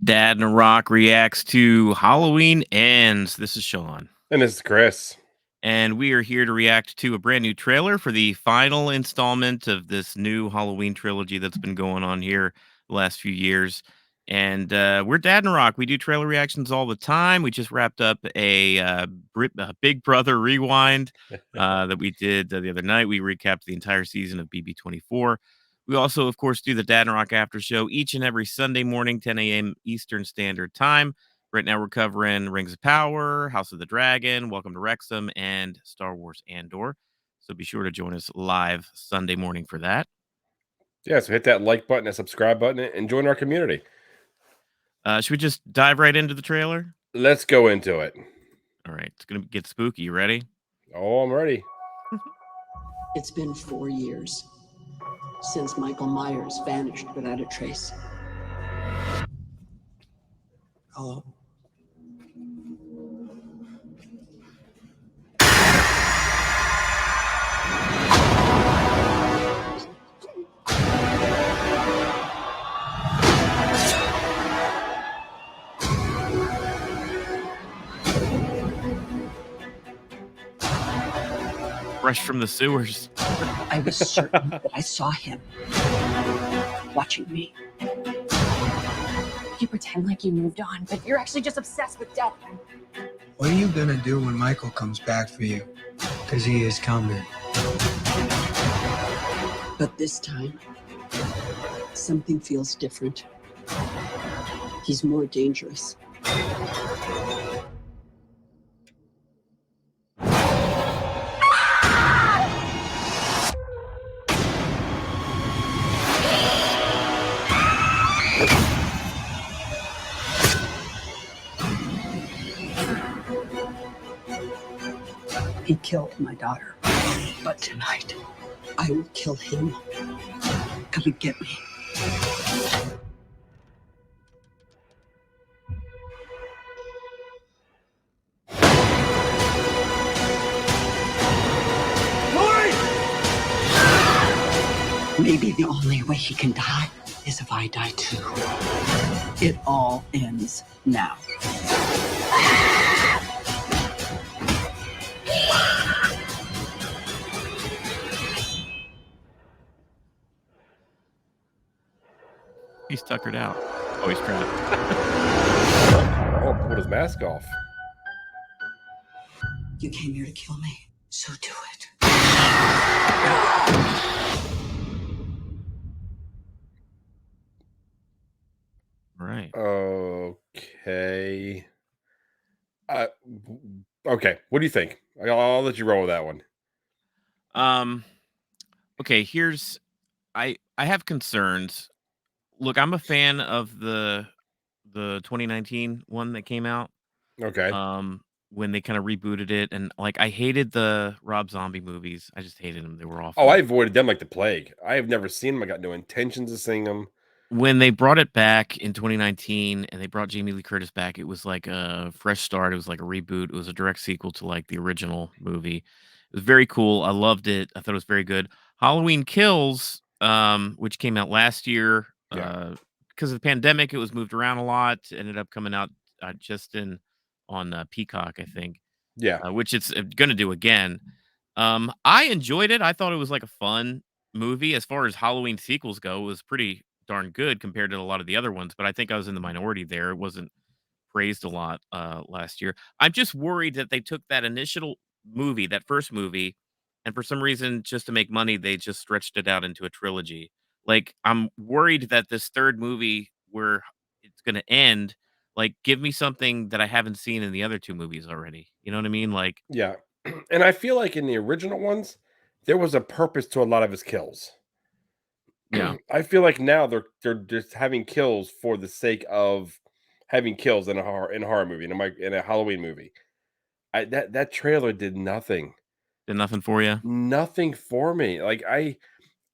Dad in a Rock reacts to Halloween Ends. This is Sean. And this is Chris. And we are here to react to a brand new trailer for the final installment of this new Halloween trilogy that's been going on here the last few years. And we're Dad and Rock. We do trailer reactions all the time. We just wrapped up a Big Brother rewind that we did the other night. We recapped the entire season of BB24. We also, of course, do the Dad and Rock After Show each and every Sunday morning, 10 a.m. Eastern Standard Time. Right now, we're covering Rings of Power, House of the Dragon, Welcome to Wrexham, and Star Wars Andor. So be sure to join us live Sunday morning for that. Yeah, so hit that like button, that subscribe button, and join our community. Should we just dive right into the trailer? Let's go into it. All right, it's going to get spooky. You ready? Oh, I'm ready. It's been 4 years since Michael Myers vanished without a trace. Hello? Fresh from the sewers. I was certain that I saw him watching me. You pretend like you moved on, but you're actually just obsessed with death. What are you gonna do when Michael comes back for you? Because he is coming. But this time, something feels different. He's more dangerous. He killed my daughter. But tonight, I will kill him. Come and get me. Maybe the only way he can die is if I die too. It all ends now. He's tuckered out. Oh, he's trapped. Oh, put his mask off. You came here to kill me, so do it. All right. Okay. Uh, okay. What do you think? I'll let you roll with that one. Okay, I have concerns. Look, I'm a fan of the 2019 one that came out. Okay. When they kind of rebooted it, and like I hated the Rob Zombie movies. I just hated them. They were awful. Oh, I avoided them like the plague. I have never seen them. I got no intentions of seeing them. When they brought it back in 2019 and they brought Jamie Lee Curtis back, it was like a fresh start. It was like a reboot. It was a direct sequel to like the original movie. It was very cool. I loved it. I thought it was very good. Halloween Kills, which came out last year, Yeah. because of the pandemic, it was moved around a lot. Ended up coming out just in on Peacock, I think, Yeah. which it's going to do again. I enjoyed it. I thought it was like a fun movie. As far as Halloween sequels go, it was pretty darn good compared to a lot of the other ones. But I think I was in the minority there. It wasn't praised a lot last year. I'm just worried that they took that initial movie, that first movie, and for some reason, just to make money, they just stretched it out into a trilogy. Like I'm worried that this third movie, where it's going to end, like give me something that I haven't seen in the other two movies already. You know what I mean? Like, Yeah. And I feel like in the original ones, there was a purpose to a lot of his kills. yeah. I feel like now they're just having kills for the sake of having kills in a horror movie, in a Halloween movie. That trailer did nothing. Did nothing for you? Nothing for me. Like I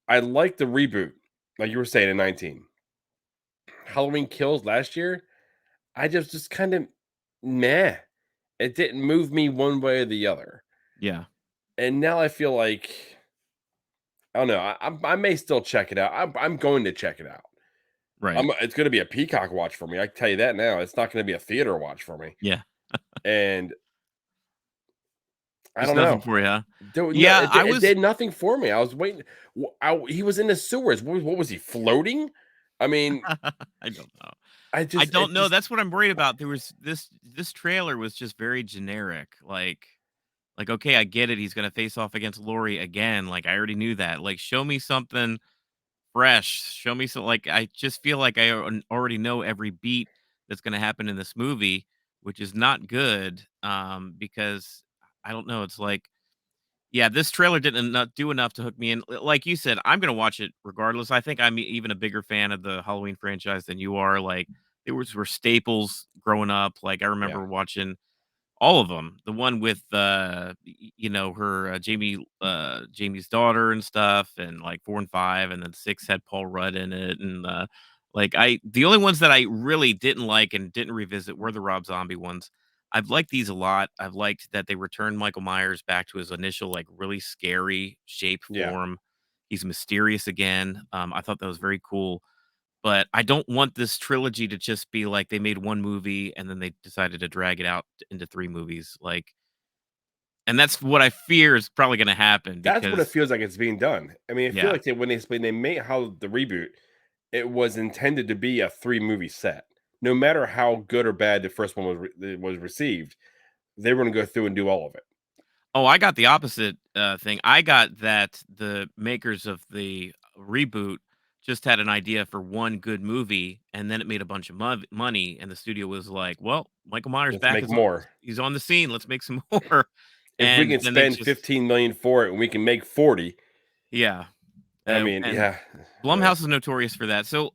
like the reboot, like you were saying in 19. Halloween Kills last year, I just kind of meh. It didn't move me one way or the other. Yeah. And now I feel like I don't know. I may still check it out. I'm going to check it out. Right. It's gonna be a Peacock watch for me. I can tell you that now. It's not gonna be a theater watch for me. Yeah. And I Just don't nothing know. for you, huh? No, Yeah, I it was did nothing for me. I was waiting. He was in the sewers. What was he floating? I mean, I don't know. I it don't know, just that's what I'm worried about. There was this trailer was just very generic, like, okay, I get it, he's gonna face off against Lori again, like, I already knew that, like, show me something fresh, show me some like, I just feel like I already know every beat that's gonna happen in this movie, which is not good, because I don't know, it's like yeah, this trailer didn't not do enough to hook me in. Like you said, I'm gonna watch it regardless. I think I'm even a bigger fan of the Halloween franchise than you are. Like, they were staples growing up. Like, I yeah. remember watching all of them. The one with, her, Jamie's daughter and stuff, and, like, 4 and 5, and then 6 had Paul Rudd in it, and, the only ones that I really didn't like and didn't revisit were the Rob Zombie ones. I've liked these a lot. I've liked that they returned Michael Myers back to his initial, like, really scary shape, Yeah. form. He's mysterious again. I thought that was very cool, but I don't want this trilogy to just be like they made 1 movie and then they decided to drag it out into 3 movies, and that's what I fear is probably gonna happen That's what it because feels like it's being done. I mean, I feel yeah. like when they made how the reboot, it was intended to be a 3 movie set. No matter how good or bad the first one was received, they were gonna go through and do all of it. Oh, I got the opposite, thing. I got that the makers of the reboot just had an idea for 1 good movie, and then it made a bunch of money, and the studio was like, "Well, Michael Myers Let's back make is on more. he's on the scene, let's make some more." If we And can then they spend just 15 million for it and we can make 40, yeah, I mean, and yeah. Yeah. Blumhouse is notorious for that, so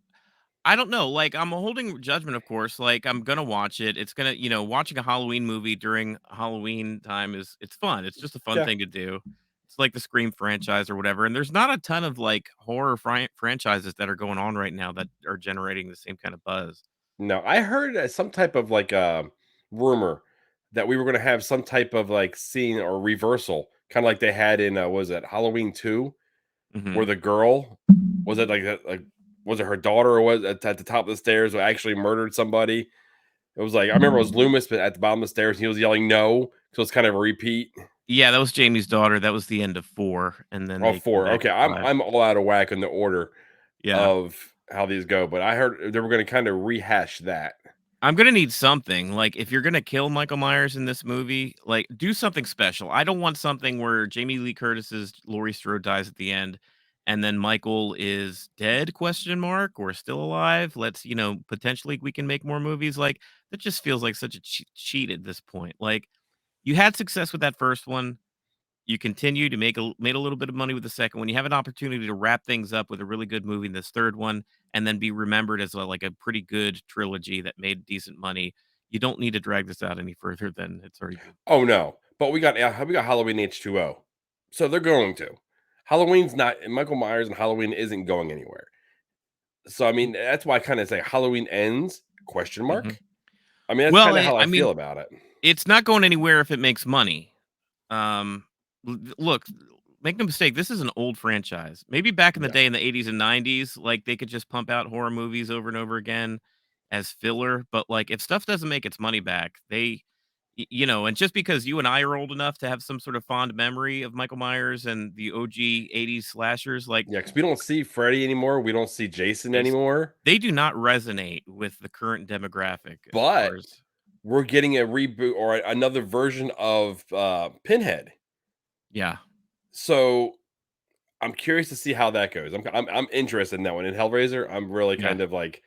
I don't know, like, I'm holding judgment, of course, like, I'm gonna watch it, it's gonna watching a Halloween movie during Halloween time it's fun, it's just a fun Yeah. thing to do. It's like the Scream franchise or whatever, and there's not a ton of, like, horror franchises that are going on right now that are generating the same kind of buzz. No, I heard some type of like rumor that we were going to have some type of like scene or reversal, kind of like they had in was it Halloween 2, where Mhm. the girl was it like was it her daughter or was it at the top of the stairs who actually murdered somebody? It was like I remember it was Loomis, but at the bottom of the stairs, he was yelling no, so it's kind of a repeat. Yeah, that was Jamie's daughter, that was the end of 4, and then Oh, they came 4. back Okay, in 5. I'm all out of whack in the order Yeah. of how these go, but I heard they were going to kind of rehash that. I'm gonna need something, like, if you're gonna kill Michael Myers in this movie, like, do something special. I don't want something where Jamie Lee Curtis's Laurie Strode dies at the end, and then Michael is dead, question mark, or still alive. Let's, potentially we can make more movies, like, that just feels like such a cheat at this point. Like, you had success with that first one. You continue to made a little bit of money with the second one. You have an opportunity to wrap things up with a really good movie in this third one, and then be remembered as a pretty good trilogy that made decent money. You don't need to drag this out any further than it's already been. Oh no, but we got Halloween H2O, so they're going to. Halloween's not Michael Myers and Halloween isn't going anywhere. So I mean, that's why I kind of say Halloween ends? Question Mhm. mark. I mean, that's Well, kind of how I I feel mean, about it. it's not going anywhere if it makes money. Look, make no mistake, this is an old franchise. Maybe back in the Yeah, day in the 80s and 90s, like they could just pump out horror movies over and over again as filler. But like, if stuff doesn't make its money back, and just because you and I are old enough to have some sort of fond memory of Michael Myers and the OG 80s slashers, like yeah, because we don't see Freddy anymore. We don't see Jason they, anymore. they do not resonate with the current demographic as But far as, we're getting a reboot or another version of Pinhead. yeah. So I'm curious to see how that goes. I'm interested in that one. In Hellraiser, I'm really Yeah. kind of like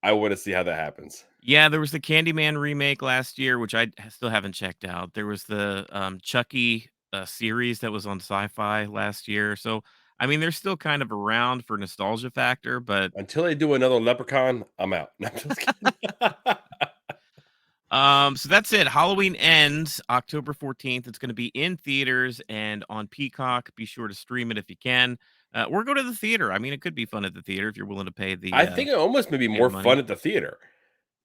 I want to see how that happens. Yeah, there was the Candyman remake last year, which still haven't checked out. There was the Chucky series that was on Sci-Fi last year. So, I mean, they're still kind of around for nostalgia factor, but Until they do another Leprechaun, I'm out. No, I'm just kidding. so that's it. Halloween ends October 14th. It's going to be in theaters and on Peacock. Be sure to stream it if you can. Or go to the theater. I mean, it could be fun at the theater if you're willing to pay I think it almost may be the more fun money. at the theater.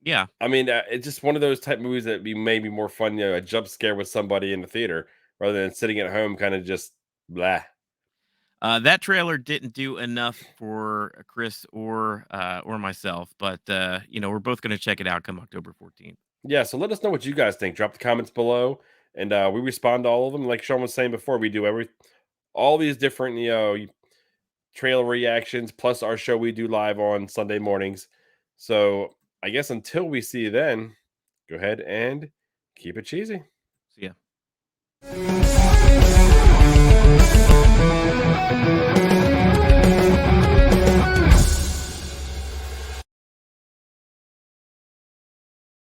Yeah. I mean, it's just one of those type movies that be maybe more fun, a jump scare with somebody in the theater rather than sitting at home, kind of just blah. That trailer didn't do enough for Chris or myself, but we're both going to check it out come October 14th. Yeah, so let us know what you guys think. Drop the comments below, and we respond to all of them. Like Sean was saying before, we do all these different trailer reactions plus our show we do live on Sunday mornings. So I guess until we see you then, go ahead and keep it cheesy. See ya.